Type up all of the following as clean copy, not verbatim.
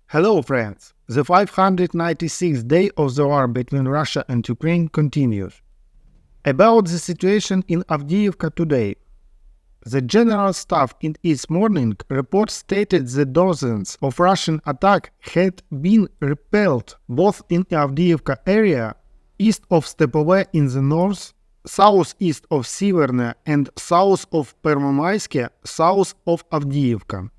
Hello friends! The 596th day of the war between Russia and Ukraine continues. About the situation in Avdiivka today. The General Staff in its morning report stated that dozens of Russian attacks had been repelled both in Avdiivka area, east of Stepove in the north, southeast of Severne and south of Pervomaiske, south of Avdiivka.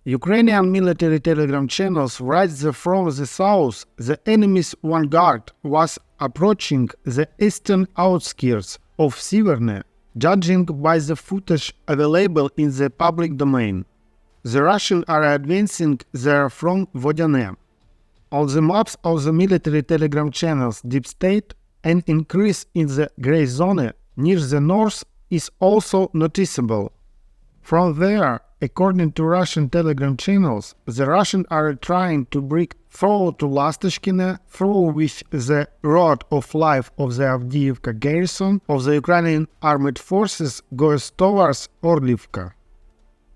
Ukrainian military telegram channels write that from the south, the enemy's vanguard was approaching the eastern outskirts of Severne, judging by the footage available in the public domain. The Russians are advancing there from Vodiane. On the maps of the military telegram channels Deep State, an increase in the gray zone near the north is also noticeable. From there, according to Russian telegram channels, the Russians are trying to break through to Lastashkine, through which the road of life of the Avdiivka garrison of the Ukrainian armed forces goes towards Orlivka.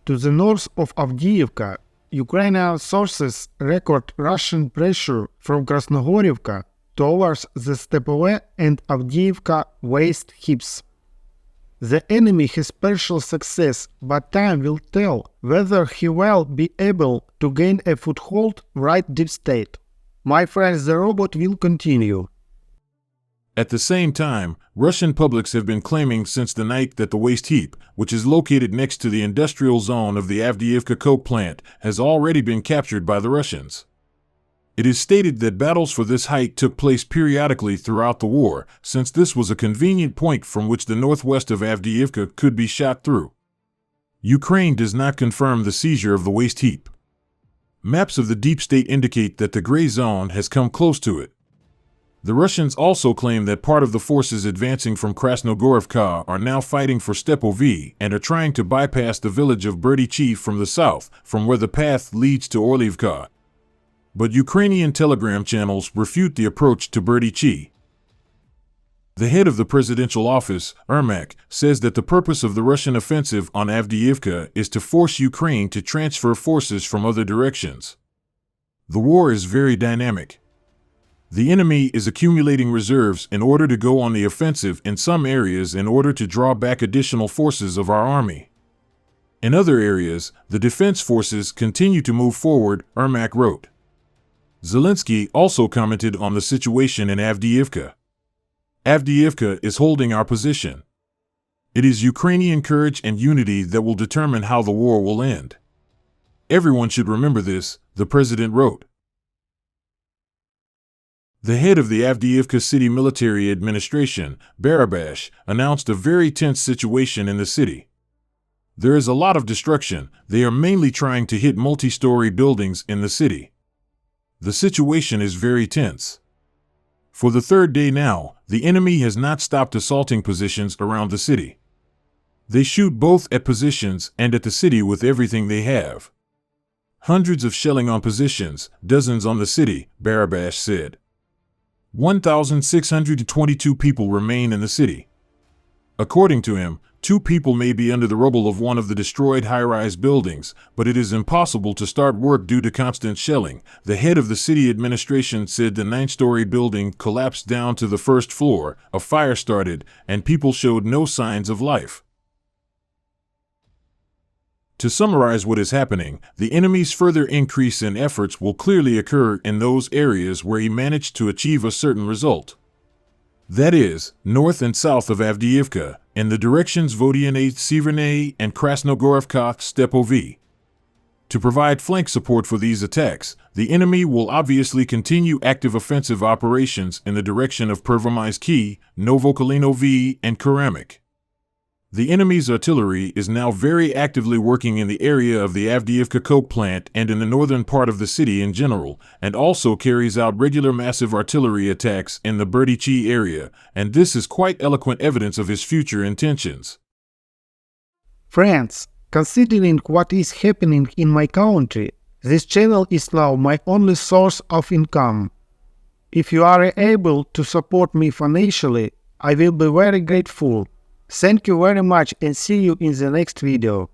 To the north of Avdiivka, Ukrainian sources record Russian pressure from Krasnogorivka towards the Stepove and Avdiivka waste heaps. The enemy has partial success, but time will tell whether he will be able to gain a foothold right Deep State. My friends, the robot will continue. At the same time, Russian publics have been claiming since the night that the waste heap, which is located next to the industrial zone of the Avdiivka coke plant, has already been captured by the Russians. It is stated that battles for this height took place periodically throughout the war, since this was a convenient point from which the northwest of Avdiivka could be shot through. Ukraine does not confirm the seizure of the waste heap. Maps of the Deep State indicate that the gray zone has come close to it. The Russians also claim that part of the forces advancing from Krasnogorivka are now fighting for Stepove and are trying to bypass the village of Berdichi from the south, from where the path leads to Orlivka. But Ukrainian telegram channels refute the approach to Berdichi. The head of the presidential office, Ermak, says that the purpose of the Russian offensive on Avdiivka is to force Ukraine to transfer forces from other directions. The war is very dynamic. The enemy is accumulating reserves in order to go on the offensive in some areas in order to draw back additional forces of our army. In other areas, the defense forces continue to move forward, Ermak wrote. Zelensky also commented on the situation in Avdiivka. Avdiivka is holding our position. It is Ukrainian courage and unity that will determine how the war will end. Everyone should remember this, the president wrote. The head of the Avdiivka City Military Administration, Barabash, announced a very tense situation in the city. There is a lot of destruction. They are mainly trying to hit multi-story buildings in the city. The situation is very tense. For the third day now, the enemy has not stopped assaulting positions around the city. They shoot both at positions and at the city with everything they have. Hundreds of shelling on positions, dozens on the city, Barabash said. 1,622 people remain in the city. According to him, 2 people may be under the rubble of one of the destroyed high-rise buildings, but it is impossible to start work due to constant shelling. The head of the city administration said the 9-story building collapsed down to the first floor, a fire started, and people showed no signs of life. To summarize what is happening, the enemy's further increase in efforts will clearly occur in those areas where he managed to achieve a certain result. That is, north and south of Avdiivka, in the directions Vodiane, Yevhenii, and Krasnogorivka, Stepove. To provide flank support for these attacks, the enemy will obviously continue active offensive operations in the direction of Pervomaiske, Novokalinovo, and Keramik. The enemy's artillery is now very actively working in the area of the Avdiivka coke plant and in the northern part of the city in general, and also carries out regular massive artillery attacks in the Berdichi area, and this is quite eloquent evidence of his future intentions. Friends, considering what is happening in my country, this channel is now my only source of income. If you are able to support me financially, I will be very grateful. Thank you very much and see you in the next video.